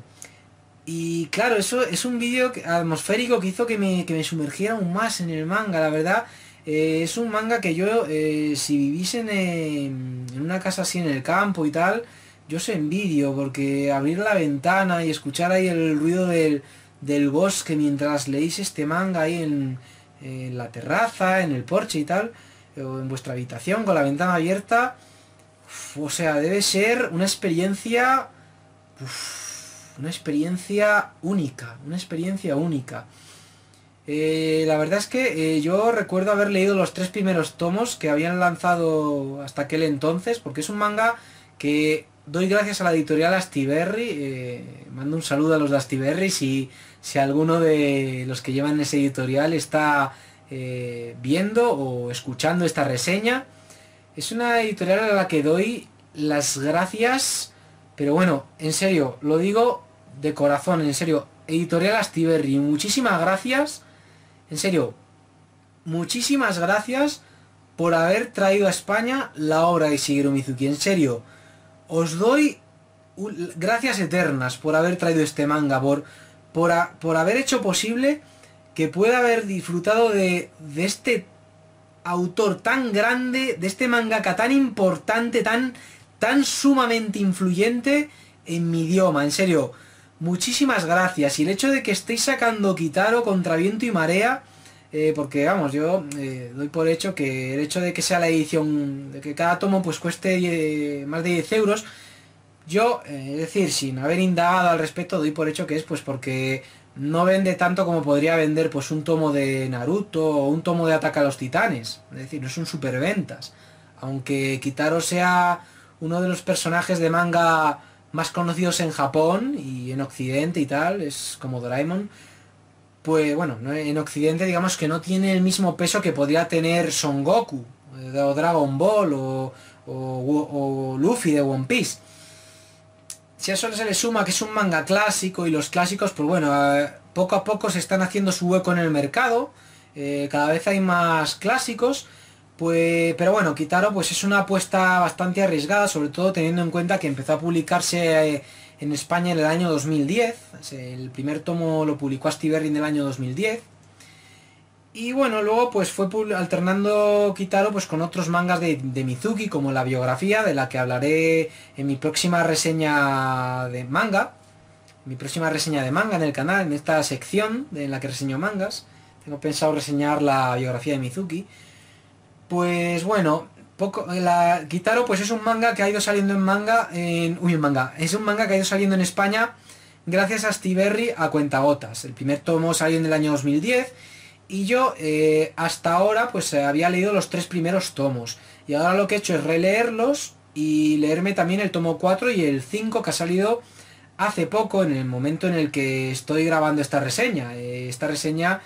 Y claro, eso es un vídeo atmosférico que hizo que me sumergiera aún más en el manga, la verdad. Es un manga que yo, si viviese en una casa así en el campo y tal, yo os envidio, porque abrir la ventana y escuchar ahí el ruido del bosque mientras leéis este manga ahí en la terraza, en el porche y tal, o en vuestra habitación con la ventana abierta, o sea, debe ser una experiencia, una experiencia única, una experiencia única. La verdad es que yo recuerdo haber leído los 3 primeros tomos que habían lanzado hasta aquel entonces, porque es un manga que doy gracias a la editorial Astiberri. Mando un saludo a los de Astiberri si alguno de los que llevan ese editorial está viendo o escuchando esta reseña. Es una editorial a la que doy las gracias, pero bueno, en serio, lo digo de corazón, en serio, editorial Astiberri, muchísimas gracias, en serio, muchísimas gracias por haber traído a España la obra de Shigeru Mizuki, en serio, os doy gracias eternas por haber traído este manga, por haber hecho posible que pueda haber disfrutado de este autor tan grande, de este mangaka tan importante, tan sumamente influyente en mi idioma, en serio, muchísimas gracias. Y el hecho de que estéis sacando Kitaro contra viento y marea, porque vamos, yo doy por hecho que el hecho de que sea la edición, de que cada tomo pues cueste más de 10 euros, yo, es decir, sin haber indagado al respecto, doy por hecho que es pues porque no vende tanto como podría vender pues un tomo de Naruto o un tomo de Ataque a los Titanes. Es decir, no son superventas. Aunque Kitaro sea uno de los personajes de manga más conocidos en Japón y en Occidente y tal, es como Doraemon, pues bueno, en Occidente digamos que no tiene el mismo peso que podría tener Son Goku, o Dragon Ball, o Luffy de One Piece. Si a eso se le suma que es un manga clásico y los clásicos, pues bueno, poco a poco se están haciendo su hueco en el mercado, cada vez hay más clásicos, pues, pero bueno, Kitaro pues es una apuesta bastante arriesgada, sobre todo teniendo en cuenta que empezó a publicarse en España en el año 2010, el primer tomo lo publicó Astiberri en el año 2010, y bueno, luego pues fue alternando Kitaro pues con otros mangas de Mizuki, como la biografía, de la que hablaré en mi próxima reseña de manga. Mi próxima reseña de manga en el canal, en esta sección en la que reseño mangas. Tengo pensado reseñar la biografía de Mizuki. Pues bueno, Kitaro pues es un manga que ha ido saliendo en manga, es un manga que ha ido saliendo en España gracias a Astiberri a cuentagotas. El primer tomo salió en el año 2010. Y yo hasta ahora pues había leído los 3 primeros tomos. Y ahora lo que he hecho es releerlos y leerme también el tomo 4 y el 5 que ha salido hace poco, en el momento en el que estoy grabando esta reseña. Esta reseña,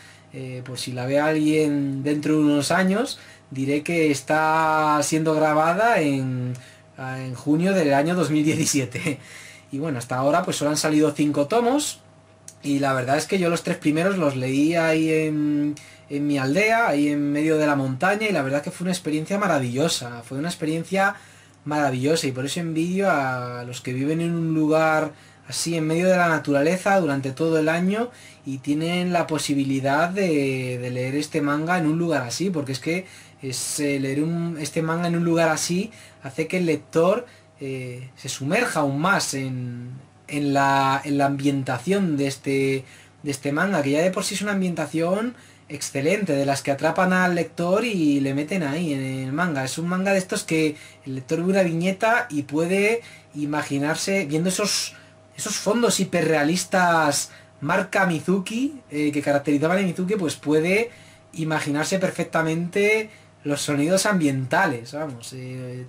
pues si la ve alguien dentro de unos años, diré que está siendo grabada en junio del año 2017. Y bueno, hasta ahora pues solo han salido 5 tomos. Y la verdad es que yo los 3 primeros los leí ahí en mi aldea, ahí en medio de la montaña, y la verdad que fue una experiencia maravillosa. Fue una experiencia maravillosa, y por eso envidio a los que viven en un lugar así en medio de la naturaleza durante todo el año y tienen la posibilidad de leer este manga en un lugar así, porque es que leer este manga en un lugar así hace que el lector se sumerja aún más en la ambientación de este manga, que ya de por sí es una ambientación excelente, de las que atrapan al lector y le meten ahí en el manga. Es un manga de estos que el lector ve una viñeta y puede imaginarse, viendo esos fondos hiperrealistas marca Mizuki, que caracterizaban a Mizuki, pues puede imaginarse perfectamente los sonidos ambientales, vamos,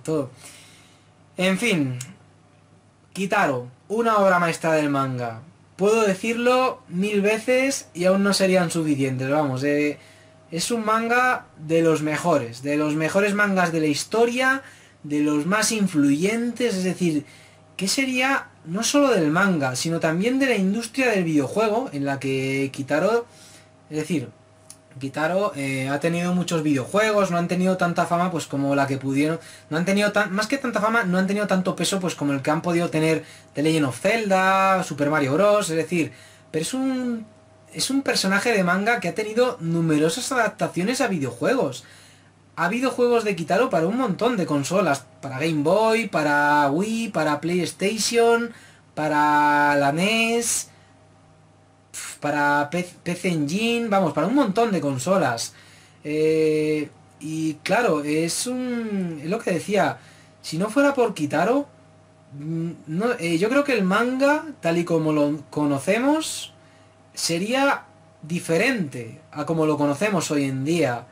todo. En fin, Kitaro, una obra maestra del manga. Puedo decirlo 1000 veces y aún no serían suficientes, vamos. Es un manga de los mejores mangas de la historia, de los más influyentes, es decir, que sería no solo del manga, sino también de la industria del videojuego, en la que Kitaro, es decir, Kitaro ha tenido muchos videojuegos, no han tenido tanta fama pues como la que pudieron, no han tenido más que tanta fama, no han tenido tanto peso pues como el que han podido tener The Legend of Zelda, Super Mario Bros, es decir, pero es un personaje de manga que ha tenido numerosas adaptaciones a videojuegos. Ha habido juegos de Kitaro para un montón de consolas, para Game Boy, para Wii, para PlayStation, para la NES, para PC Engine, vamos, para un montón de consolas. Y claro, es lo que decía, si no fuera por Kitaro, yo creo que el manga, tal y como lo conocemos, sería diferente a como lo conocemos hoy en día.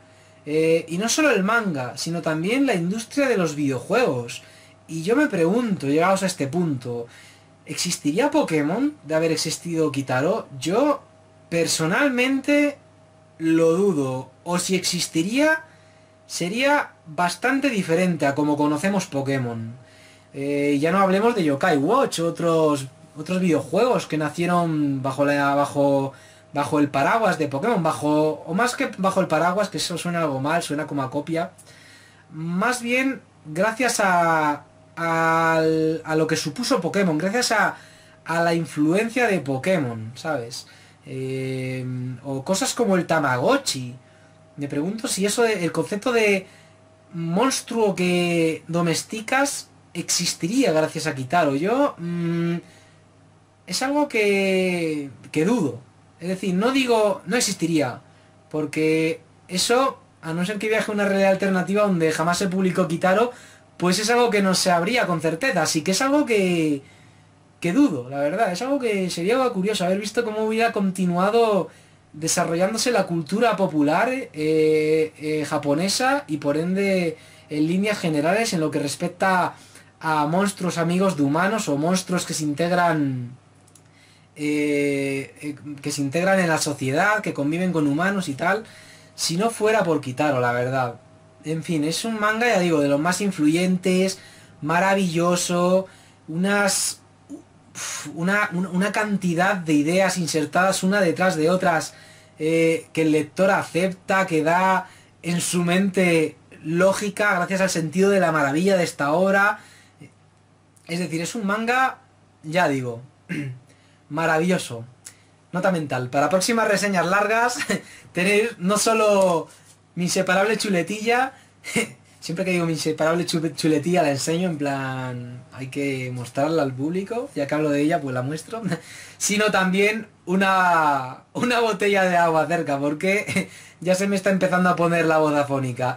Y no solo el manga, sino también la industria de los videojuegos. Y yo me pregunto, llegados a este punto, ¿existiría Pokémon de haber existido Kitaro? Yo personalmente lo dudo. O si existiría, sería bastante diferente a como conocemos Pokémon. Ya no hablemos de Yokai Watch, otros videojuegos que nacieron bajo el paraguas de Pokémon, o más que bajo el paraguas, que eso suena algo mal, suena como a copia, más bien gracias a lo que supuso Pokémon, gracias a la influencia de Pokémon, ¿sabes? O cosas como el Tamagotchi. Me pregunto si el concepto de monstruo que domesticas existiría gracias a Kitaro. Es algo que dudo. Es decir, no digo no existiría, porque eso, a no ser que viaje a una realidad alternativa donde jamás se publicó Kitaro, pues es algo que no se sabría con certeza. Así que es algo que dudo, la verdad. Es algo que sería algo curioso, haber visto cómo hubiera continuado desarrollándose la cultura popular japonesa, y por ende en líneas generales en lo que respecta a monstruos amigos de humanos, o monstruos que se integran en la sociedad, que conviven con humanos y tal, si no fuera por Kitaro, la verdad. En fin, es un manga, ya digo, de los más influyentes, maravilloso, una cantidad de ideas insertadas una detrás de otras, que el lector acepta, que da en su mente lógica gracias al sentido de la maravilla de esta obra. Es decir, es un manga, ya digo, maravilloso. Nota mental, para próximas reseñas largas, tener no solo mi inseparable chuletilla, siempre que digo mi inseparable chuletilla la enseño, en plan, hay que mostrarla al público, ya que hablo de ella, pues la muestro, sino también una botella de agua cerca, porque ya se me está empezando a poner la voz afónica.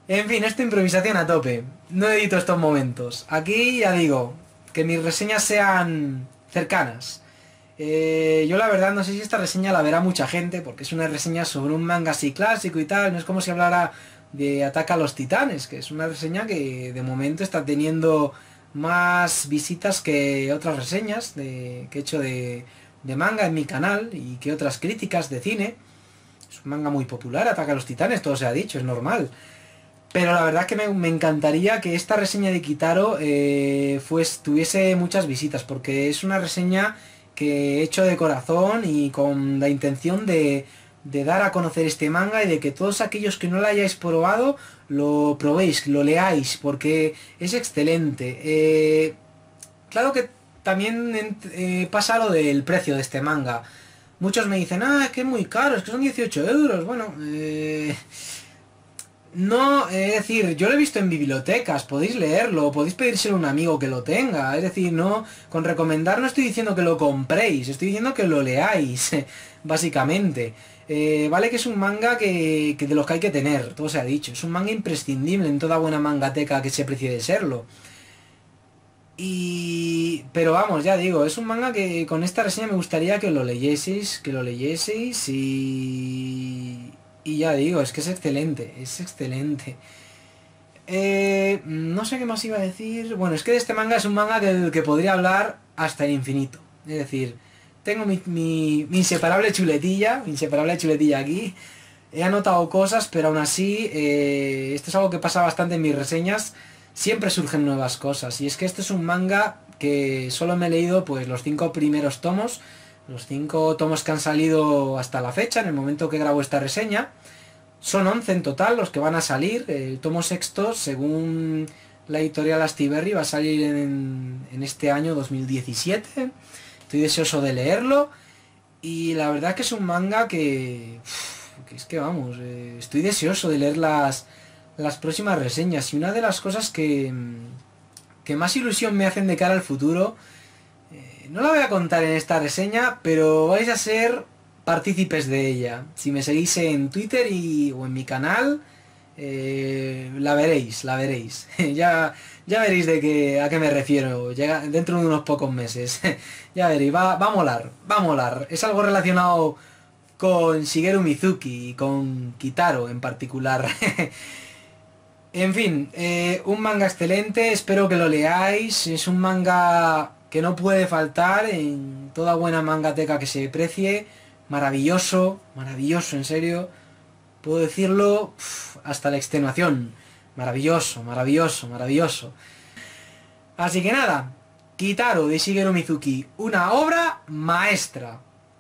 En fin, esta improvisación a tope. No edito estos momentos. Aquí ya digo, que mis reseñas sean cercanas. Yo la verdad no sé si esta reseña la verá mucha gente, porque es una reseña sobre un manga así clásico y tal, no es como si hablara de Ataca a los Titanes, que es una reseña que de momento está teniendo más visitas que otras reseñas que he hecho de manga en mi canal y que otras críticas de cine. Es un manga muy popular, Ataca a los Titanes, todo se ha dicho, es normal. Pero la verdad que me encantaría que esta reseña de Kitaro tuviese muchas visitas, porque es una reseña que he hecho de corazón y con la intención de dar a conocer este manga y de que todos aquellos que no lo hayáis probado, lo probéis, lo leáis, porque es excelente. Claro que también pasa lo del precio de este manga. Muchos me dicen, es que es muy caro, es que son 18 euros. Bueno, no, es decir, yo lo he visto en bibliotecas, podéis leerlo, podéis pedírselo a un amigo que lo tenga, es decir, no, con recomendar no estoy diciendo que lo compréis, estoy diciendo que lo leáis, básicamente. Vale que es un manga que de los que hay que tener, todo se ha dicho, es un manga imprescindible en toda buena mangateca que se precie de serlo. Pero vamos, ya digo, es un manga que con esta reseña me gustaría que lo leyeseis y ya digo, es que es excelente, es excelente. No sé qué más iba a decir. Bueno, es que este manga es un manga del que podría hablar hasta el infinito. Es decir, tengo mi inseparable chuletilla aquí. He anotado cosas, pero aún así, esto es algo que pasa bastante en mis reseñas. Siempre surgen nuevas cosas. Y es que este es un manga que solo me he leído pues los 5 primeros tomos. Los 5 tomos que han salido hasta la fecha, en el momento que grabo esta reseña. Son 11 en total los que van a salir. El tomo sexto, según la editorial Astiberri, va a salir en este año 2017. Estoy deseoso de leerlo. Y la verdad que es un manga que es que vamos, estoy deseoso de leer las próximas reseñas. Y una de las cosas que más ilusión me hacen de cara al futuro, no la voy a contar en esta reseña, pero vais a ser partícipes de ella. Si me seguís en Twitter o en mi canal, la veréis, la veréis. Ya veréis a qué me refiero. Llega dentro de unos pocos meses. Ya veréis, va a molar, va a molar. Es algo relacionado con Shigeru Mizuki y con Kitaro en particular. En fin, un manga excelente, espero que lo leáis. Es un manga que no puede faltar en toda buena mangateca que se precie. Maravilloso, maravilloso, en serio. Puedo decirlo hasta la extenuación. Maravilloso, maravilloso, maravilloso. Así que nada, Kitaro de Shigeru Mizuki, una obra maestra.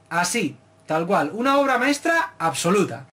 Así, tal cual, una obra maestra absoluta.